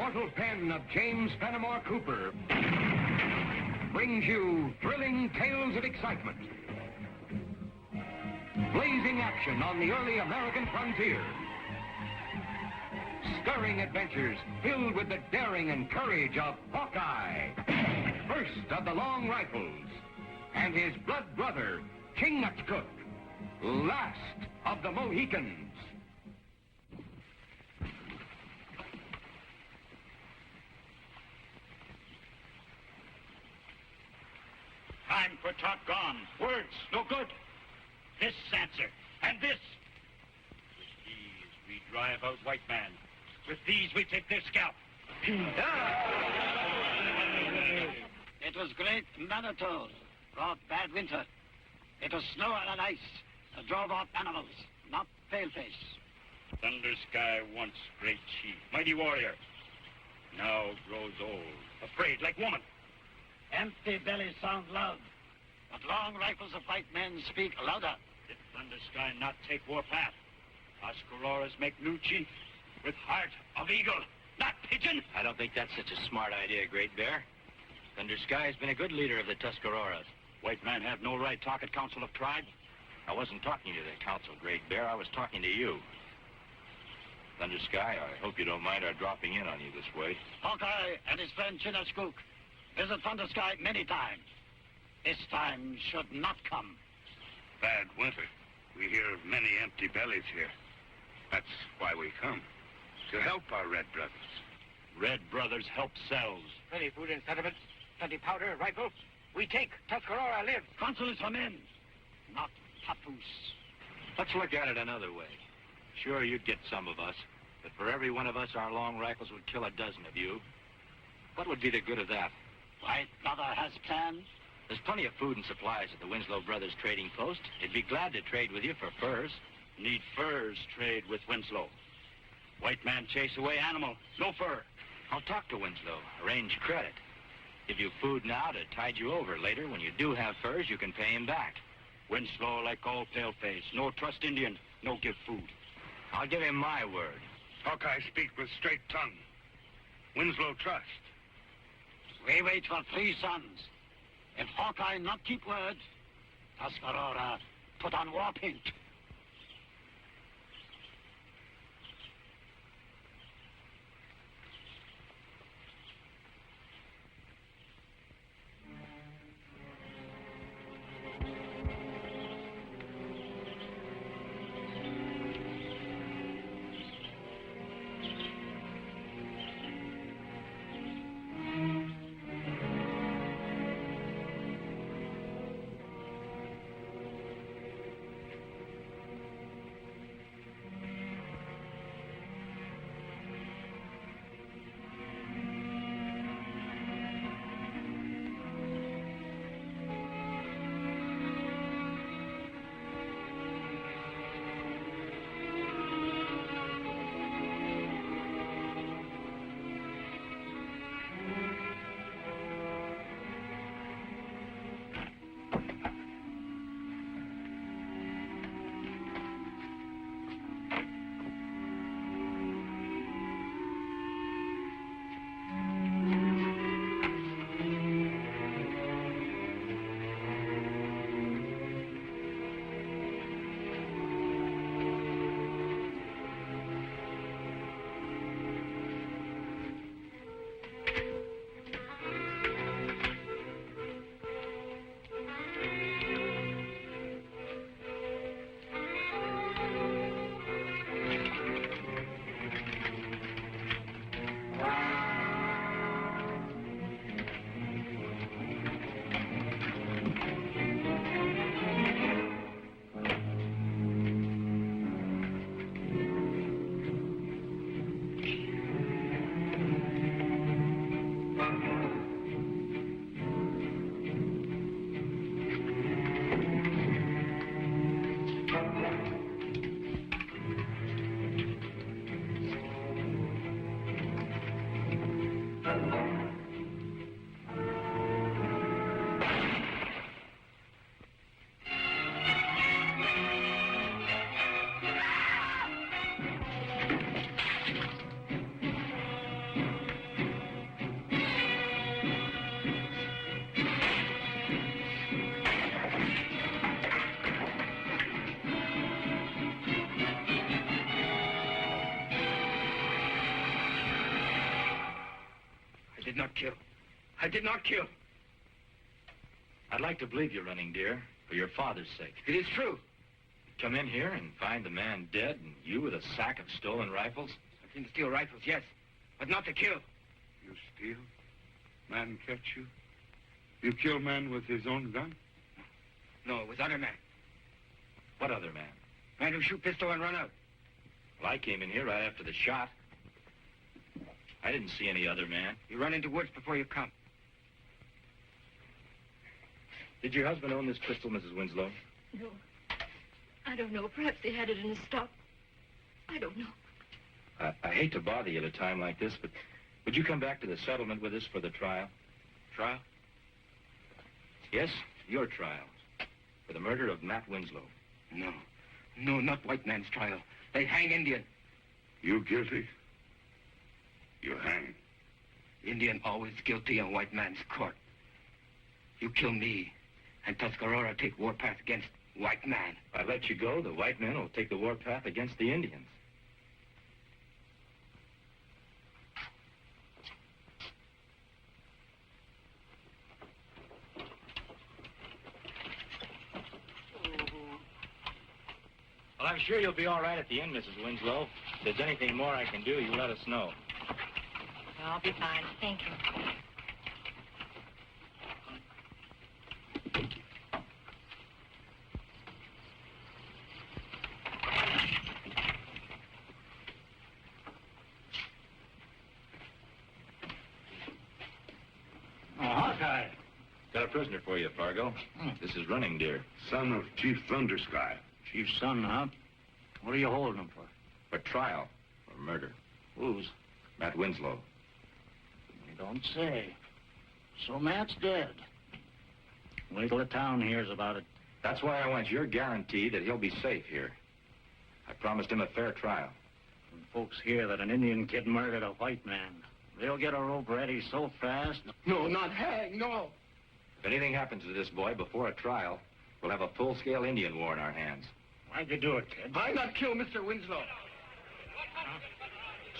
immortal pen of James Fenimore Cooper brings you thrilling tales of excitement, blazing action on the early American frontier, stirring adventures filled with the daring and courage of Hawkeye, first of the Long Rifles, and his blood brother, Chingachgook, last of the Mohicans. Time for talk gone. Words, no good. This answer, and this. With these, we drive out white man. With these, we take their scalp. It was great Manitou, brought bad winter. It was snow and ice that drove off animals, not paleface. Thunder Sky once great chief, mighty warrior. Now grows old, afraid like woman. Empty bellies sound loud, but long rifles of white men speak louder. Did Thunder Sky not take warpath? Tuscaroras make new chief, with heart of eagle, not pigeon. I don't think that's such a smart idea, Great Bear. Thunder Sky has been a good leader of the Tuscaroras. White man have no right talk at council of tribe. I wasn't talking to the council, Great Bear. I was talking to you. Thunder Sky, I hope you don't mind our dropping in on you this way. Hawkeye and his friend Chingachgook visit Thunder Sky many times. This time should not come. Bad winter. We hear of many empty bellies here. That's why we come. To help our red brothers. Red brothers help selves. Plenty food and settlements, plenty powder, rifle. We take Tuscarora live. Council is for men, not papoose. Let's look at it another way. Sure, you'd get some of us, but for every one of us, our long rifles would kill a dozen of you. What would be the good of that? White brother has plans. There's plenty of food and supplies at the Winslow Brothers trading post. They'd be glad to trade with you for furs. Need furs, trade with Winslow. White man chase away animal, no fur. I'll talk to Winslow, arrange credit. Give you food now to tide you over later. When you do have furs, you can pay him back. Winslow like all paleface, no trust Indian, no give food. I'll give him my word. Hawkeye speak with straight tongue. Winslow trust. We wait for 3 sons. If Hawkeye not keep word, Tuscarora put on war paint. did not kill. I did not kill. I'd like to believe you, Running Deer, for your father's sake. It is true. Come in here and find the man dead and you with a sack of stolen rifles? I've seen steal rifles, yes, but not to kill. You steal? Man catch you? You kill man with his own gun? No, it was other man. What other man? Man who shoot pistol and run out. Well, I came in here right after the shot. I didn't see any other man. You run into woods before you come. Did your husband own this pistol, Mrs. Winslow? No. I don't know. Perhaps they had it in a stock. I don't know. I hate to bother you at a time like this, but would you come back to the settlement with us for the trial? Trial? Yes, your trial. For the murder of Nat Winslow. No. No, not white man's trial. They hang Indian. You guilty? You hang. Indian always guilty in white man's court. You kill me, and Tuscarora take warpath against white man. If I let you go, the white men will take the warpath against the Indians. Well, I'm sure you'll be all right at the end, Mrs. Winslow. If there's anything more I can do, you let us know. I'll be fine. Thank you. Hawkeye. Got a prisoner for you, Fargo. This is Running Deer. Son of Chief Thundersky. Chief's son, huh? What are you holding him for? For trial. For murder. Whose? Matt Winslow. You don't say. So Matt's dead. Wait till the town hears about it. That's why I want your guarantee that he'll be safe here. I promised him a fair trial. When folks hear that an Indian kid murdered a white man, they'll get a rope ready so fast. No, not hang, no. If anything happens to this boy before a trial, we'll have a full-scale Indian war in our hands. Why'd you do it, kid? Why not kill Mr. Winslow?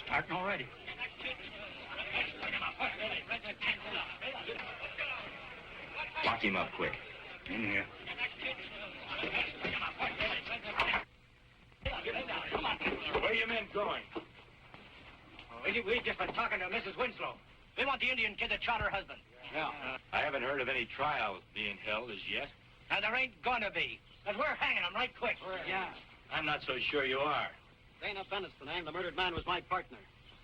Starting already. Lock him up quick. In here. Where are you men going? We just been talking to Mrs. Winslow. We want the Indian kid that shot her husband. Yeah. I haven't heard of any trial being held as yet. And there ain't gonna be. But we're hanging him right quick. Yeah. I'm not so sure you are. Dana Bennett's the name. The murdered man was my partner.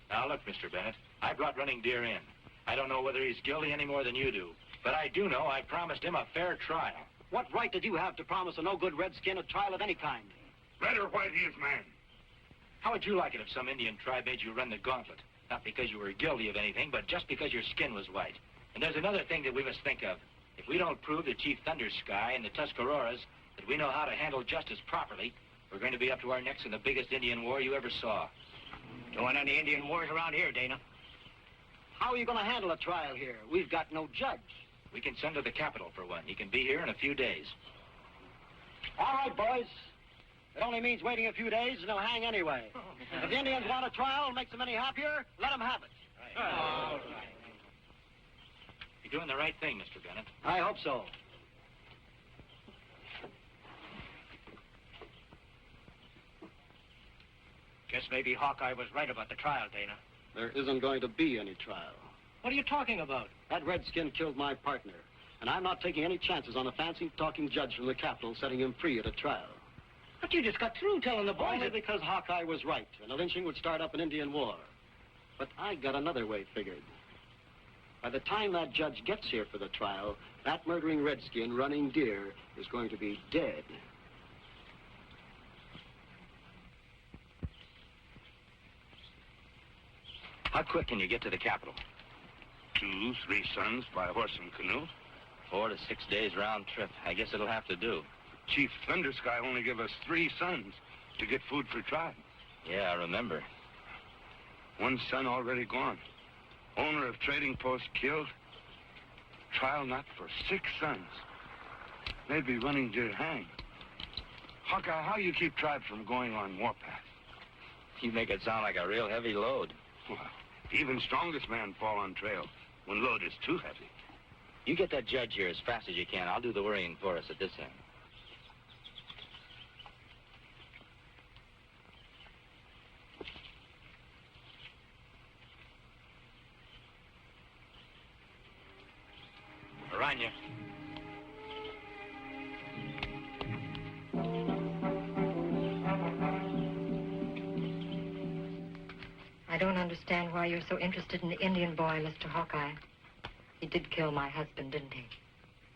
Now, look, Mr. Bennett, I brought Running Deer in. I don't know whether he's guilty any more than you do. But I do know I promised him a fair trial. What right did you have to promise a no-good redskin a trial of any kind? Red or white, he is man. How would you like it if some Indian tribe made you run the gauntlet? Not because you were guilty of anything, but just because your skin was white. And there's another thing that we must think of. If we don't prove to Chief Thundersky and the Tuscaroras that we know how to handle justice properly, we're going to be up to our necks in the biggest Indian war you ever saw. Don't want any Indian wars around here, Dana. How are you going to handle a trial here? We've got no judge. We can send to the capital for one. He can be here in a few days. All right, boys. It only means waiting a few days and he'll hang anyway. If the Indians want a trial, makes them any happier, let them have it. All right. You're doing the right thing, Mr. Bennett. I hope so. Guess maybe Hawkeye was right about the trial, Dana. There isn't going to be any trial. What are you talking about? That redskin killed my partner, and I'm not taking any chances on a fancy-talking judge from the capital setting him free at a trial. But you just got through telling the boys Only because Hawkeye was right, and a lynching would start up an Indian war. But I got another way figured. By the time that judge gets here for the trial, that murdering redskin, Running Deer, is going to be dead. How quick can you get to the capital? 2, 3 sons by horse and canoe. 4 to 6 days round trip. I guess it'll have to do. Chief Thundersky only gave us 3 sons to get food for tribe. Yeah, I remember. 1 son already gone. Owner of trading post killed. Trial not for 6 sons. Maybe Running Deer hanged. Hawkeye, how you keep tribe from going on warpath? You make it sound like a real heavy load. Well, even strongest man fall on trail. One load is too heavy. You get that judge here as fast as you can. I'll do the worrying for us at this end. Aranya. I don't understand why you're so interested in the Indian boy, Mr. Hawkeye. He did kill my husband, didn't he?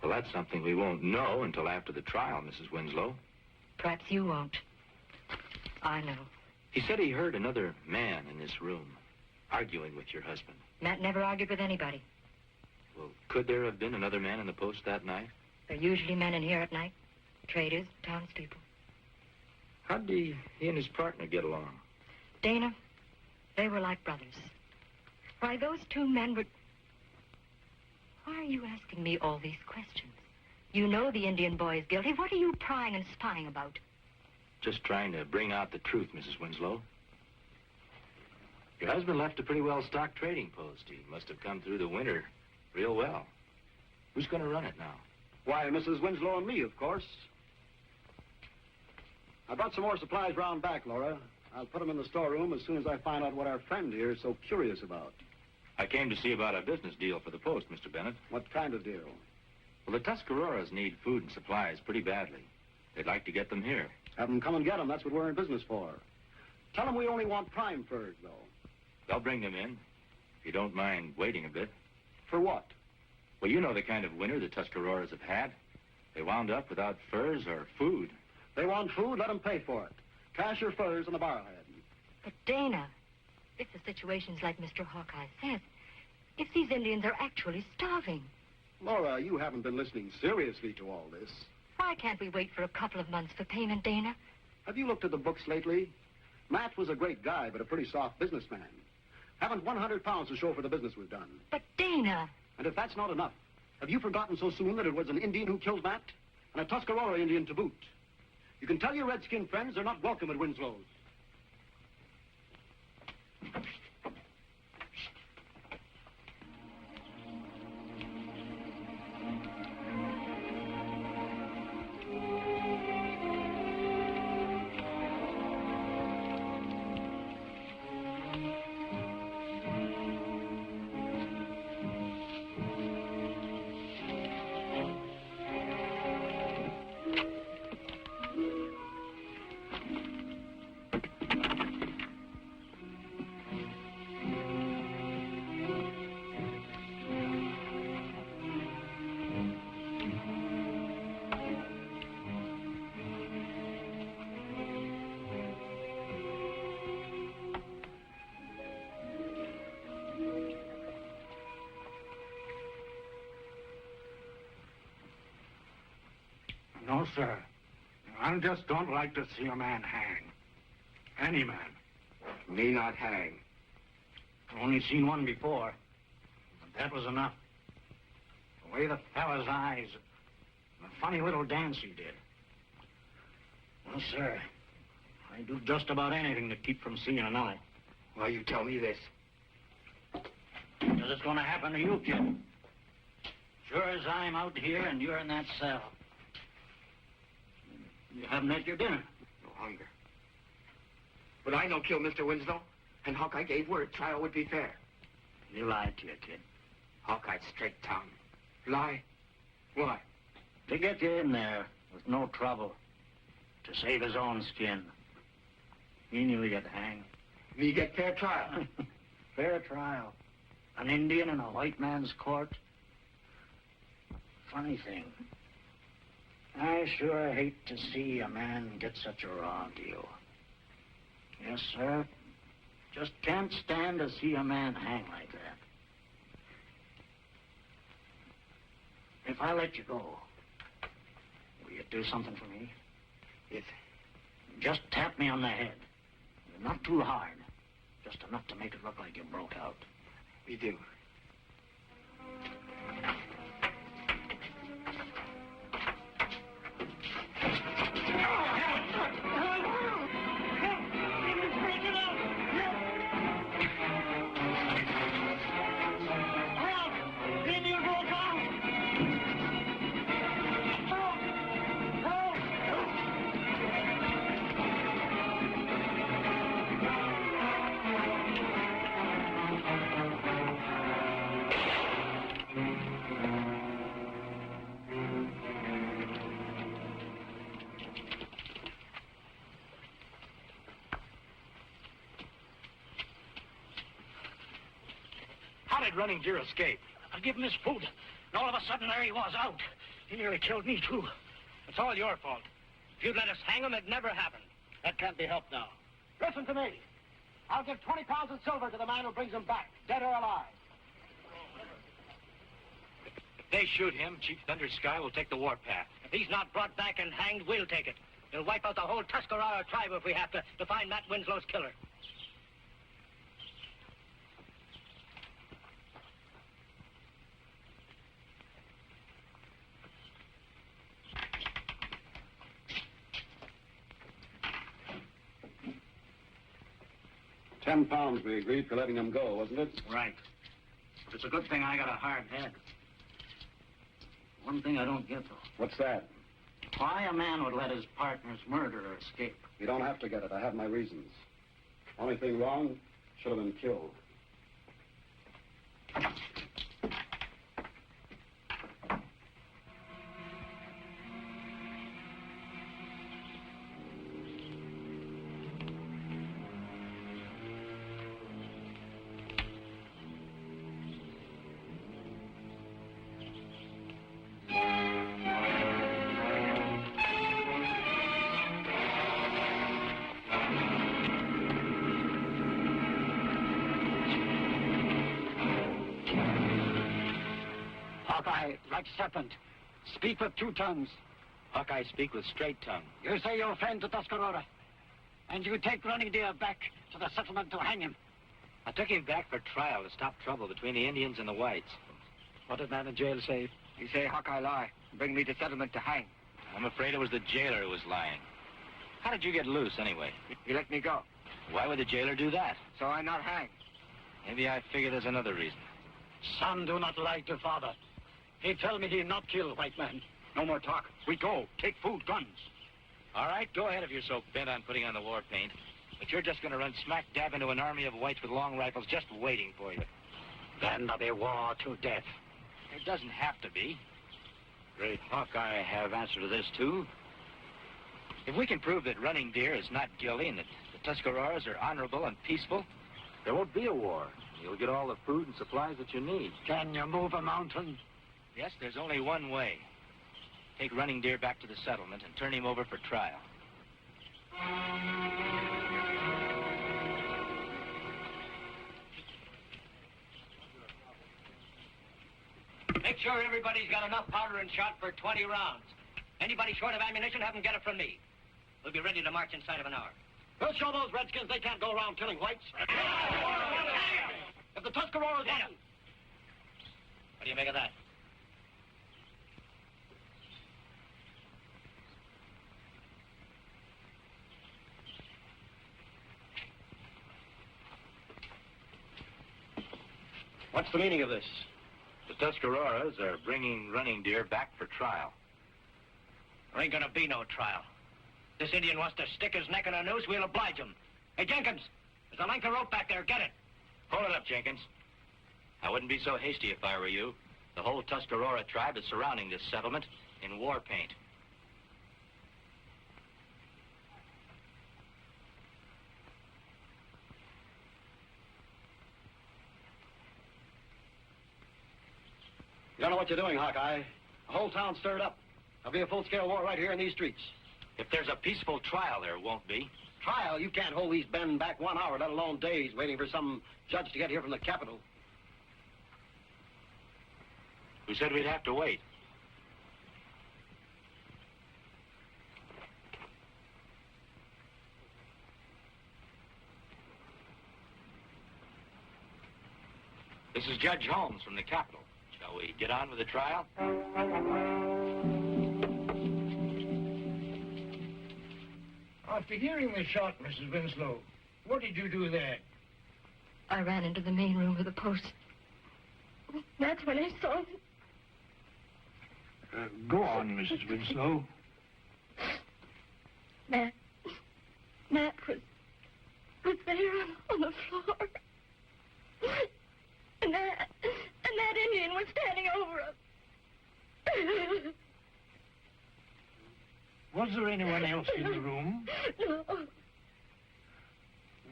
Well, that's something we won't know until after the trial, Mrs. Winslow. Perhaps you won't. I know. He said he heard another man in this room arguing with your husband. Matt never argued with anybody. Well, could there have been another man in the post that night? There are usually men in here at night. Traders, townspeople. How'd he and his partner get along? Dana, they were like brothers. Why, those two men were... Why are you asking me all these questions? You know the Indian boy is guilty. What are you prying and spying about? Just trying to bring out the truth, Mrs. Winslow. Your husband left a pretty well-stocked trading post. He must have come through the winter real well. Who's going to run it now? Why, Mrs. Winslow and me, of course. I brought some more supplies round back, Laura. I'll put them in the storeroom as soon as I find out what our friend here is so curious about. I came to see about a business deal for the post, Mr. Bennett. What kind of deal? Well, the Tuscaroras need food and supplies pretty badly. They'd like to get them here. Have them come and get them. That's what we're in business for. Tell them we only want prime furs, though. They'll bring them in, if you don't mind waiting a bit. For what? Well, you know the kind of winter the Tuscaroras have had. They wound up without furs or food. They want food, let them pay for it. Cash or furs on the barrelhead. But Dana, if the situation's like Mr. Hawkeye says, if these Indians are actually starving... Laura, you haven't been listening seriously to all this. Why can't we wait for a couple of months for payment, Dana? Have you looked at the books lately? Matt was a great guy, but a pretty soft businessman. Haven't 100 pounds to show for the business we've done. But Dana... And if that's not enough, have you forgotten so soon that it was an Indian who killed Matt? And a Tuscarora Indian to boot? You can tell your redskin friends they're not welcome at Winslow's. No, sir. I just don't like to see a man hang. Any man. Me not hang. I've only seen one before. But that was enough. The way the fella's eyes, the funny little dance he did. Well, sir, I do just about anything to keep from seeing another. Well, you tell me this. Because it's going to happen to you, kid. Sure as I'm out here and you're in that cell. You haven't had your dinner. No hunger. But I no kill Mr. Winslow, and Hawkeye gave word trial would be fair. You lied to your kid. Hawkeye's straight tongue. Lie? Why? To get you in there with no trouble. To save his own skin. He knew he'd hang. Me get fair trial. Fair trial. An Indian in a white man's court. Funny thing. I sure hate to see a man get such a raw deal. Yes, sir. Just can't stand to see a man hang like that. If I let you go, will you do something for me? Yes. Just tap me on the head. Not too hard. Just enough to make it look like you broke out. We do. did Running Deer escape? I give him his food, and all of a sudden there he was out. He nearly killed me, too. It's all your fault. If you'd let us hang him, it'd never happened. That can't be helped now. Listen to me. I'll give 20 pounds of silver to the man who brings him back, dead or alive. If they shoot him, Chief Thunder Sky will take the warpath. If he's not brought back and hanged, we'll take it. We'll wipe out the whole Tuscarora tribe if we have to find Matt Winslow's killer. £10 we agreed for letting him go, wasn't it? Right. It's a good thing I got a hard head. One thing I don't get, though. What's that? Why a man would let his partner's murderer escape. You don't have to get it. I have my reasons. Only thing wrong, should have been killed. Hawkeye, like serpent, speak with two tongues. Hawkeye speak with straight tongue. You say you're a friend to Tuscarora, and you take Running Deer back to the settlement to hang him. I took him back for trial to stop trouble between the Indians and the whites. What did man in jail say? He say Hawkeye lie. Bring me to settlement to hang. I'm afraid it was the jailer who was lying. How did you get loose, anyway? He let me go. Why would the jailer do that? So I not hang. Maybe I figure there's another reason. Son, do not lie to father. He tell me he not kill white man. No more talk. We go. Take food, guns. All right, go ahead if you're so bent on putting on the war paint. But you're just going to run smack dab into an army of whites with long rifles just waiting for you. Then there'll be war to death. It doesn't have to be. Great Hawkeye have answer to this, too. If we can prove that Running Deer is not guilty and that the Tuscaroras are honorable and peaceful, there won't be a war. You'll get all the food and supplies that you need. Can you move a mountain? Yes, there's only one way. Take Running Deer back to the settlement and turn him over for trial. Make sure everybody's got enough powder and shot for 20 rounds. Anybody short of ammunition, have them get it from me. We'll be ready to march inside of an hour. We'll show those redskins they can't go around killing whites. If the Tuscaroras want them. What do you make of that? What's the meaning of this? The Tuscaroras are bringing Running Deer back for trial. There ain't gonna be no trial. This Indian wants to stick his neck in a noose, we'll oblige him. Hey, Jenkins, there's a length of rope back there. Get it. Hold it up, Jenkins. I wouldn't be so hasty if I were you. The whole Tuscarora tribe is surrounding this settlement in war paint. You don't know what you're doing, Hawkeye. The whole town's stirred up. There'll be a full-scale war right here in these streets. If there's a peaceful trial, there won't be. Trial? You can't hold these men back 1 hour, let alone days, waiting for some judge to get here from the capital. Who said we'd have to wait? This is Judge Holmes from the capital. Shall we get on with the trial? After hearing the shot, Mrs. Winslow, what did you do there? I ran into the main room of the post. That's when I saw them. Go on, Mrs. Winslow. Nat was there on the floor. And that Indian was standing over us. Was there anyone else in the room? No.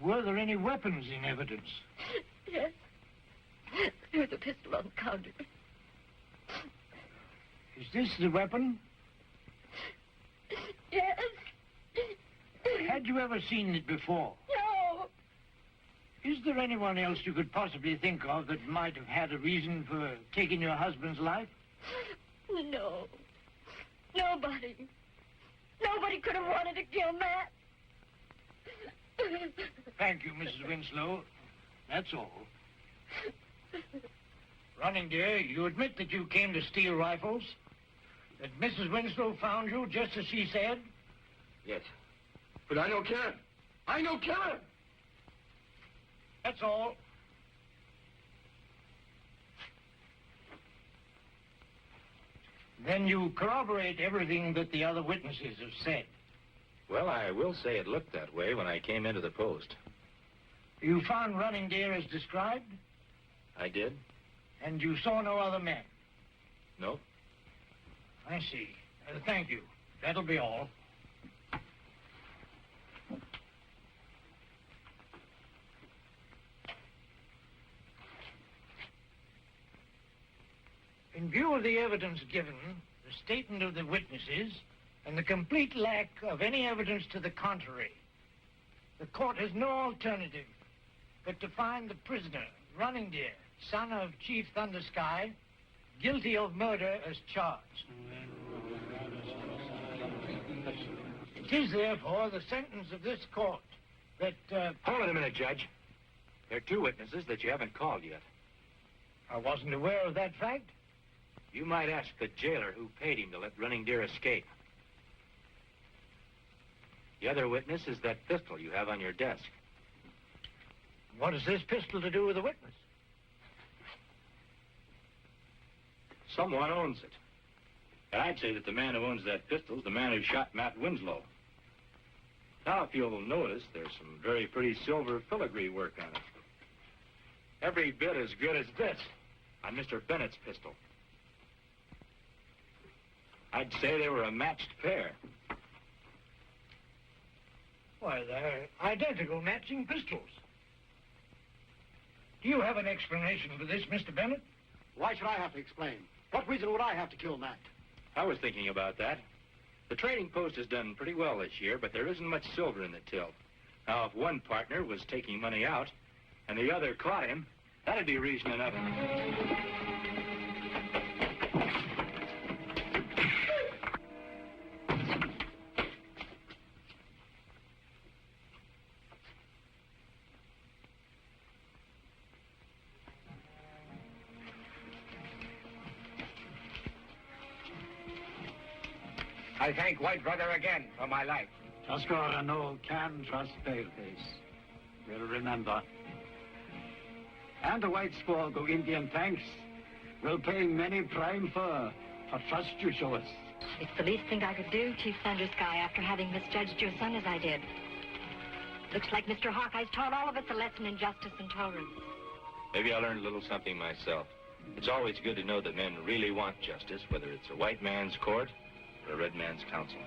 Were there any weapons in evidence? Yes. There's a pistol on the counter. Is this the weapon? Yes. Had you ever seen it before? No. Is there anyone else you could possibly think of that might have had a reason for taking your husband's life? No. Nobody. Nobody could have wanted to kill Matt. Thank you, Mrs. Winslow. That's all. Running Deer, you admit that you came to steal rifles? That Mrs. Winslow found you just as she said? Yes. But I don't care. I don't care. That's all. Then you corroborate everything that the other witnesses have said. Well, I will say it looked that way when I came into the post. You found Running Deer as described? I did? And you saw no other men? Nope. I see. Thank you. That'll be all. In view of the evidence given, the statement of the witnesses, and the complete lack of any evidence to the contrary, the court has no alternative but to find the prisoner, Running Deer, son of Chief Thundersky, guilty of murder as charged. It is, therefore, the sentence of this court that... Hold it a minute, Judge. There are two witnesses that you haven't called yet. I wasn't aware of that fact. You might ask the jailer who paid him to let Running Deer escape. The other witness is that pistol you have on your desk. What has this pistol to do with the witness? Someone owns it. And I'd say that the man who owns that pistol is the man who shot Matt Winslow. Now, if you'll notice, there's some very pretty silver filigree work on it. Every bit as good as this on Mr. Bennett's pistol. I'd say they were a matched pair. Why, they're identical matching pistols. Do you have an explanation for this, Mr. Bennett? Why should I have to explain? What reason would I have to kill Matt? I was thinking about that. The trading post has done pretty well this year, but there isn't much silver in the till. Now, if one partner was taking money out and the other caught him, that'd be reason enough. I thank White Brother again for my life. Tuscarora no can trust Paleface. We'll remember. And the White Squaw go Indian thanks. We'll pay many prime for trust you show us. It's the least thing I could do, Chief Thundersky, after having misjudged your son as I did. Looks like Mr. Hawkeye's taught all of us a lesson in justice and tolerance. Maybe I learned a little something myself. It's always good to know that men really want justice, whether it's a white man's court or a red man's council.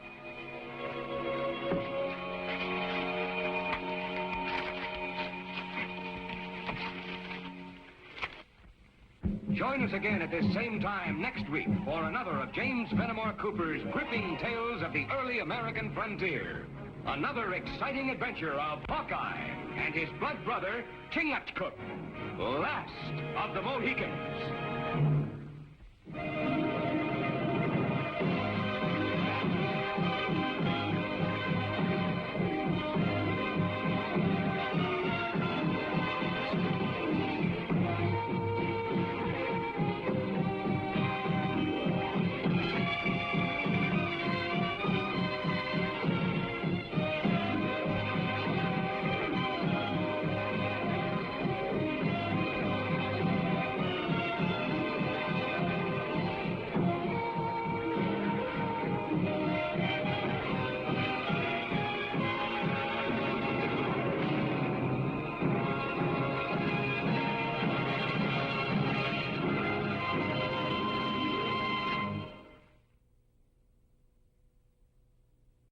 Join us again at this same time next week for another of James Fenimore Cooper's gripping tales of the early American frontier. Another exciting adventure of Hawkeye and his blood brother, Chingachgook, last of the Mohicans.